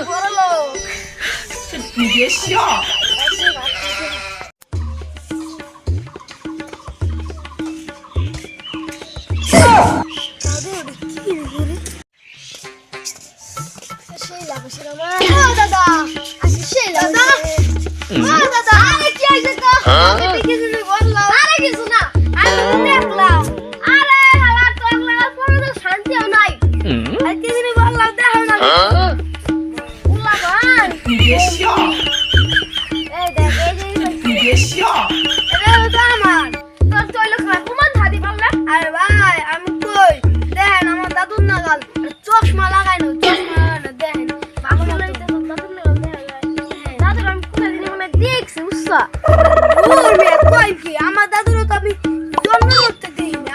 বড় লোক। 你别笑。 你别笑。你别笑。 চশমা লাগাইনো দেখেন পাগল হইতে দাদুর দাদুর আমি কোথায় দিনে মনে দেখছি বুঝছা ওর মেয়ে কই কি আমার দাদুরও তো আমি জন্ম করতে দেই না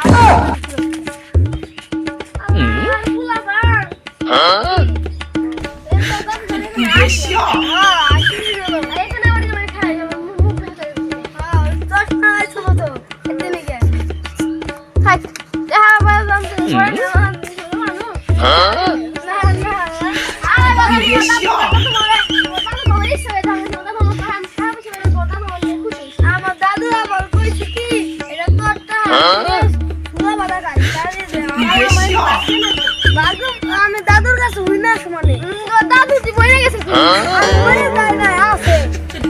你别笑。 আমি দাদুর কাছে হই না সমানে দাদু কি বইরে গেছে কি বইরে যায় না আছে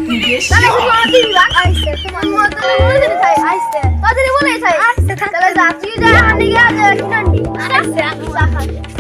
你别笑。 তাহলে কি আইছে তোমার মত বলে তাই আইছে তাদের বলে তাই আইছে তাহলে যাচ্ছি যা আনি গিয়ে আইছে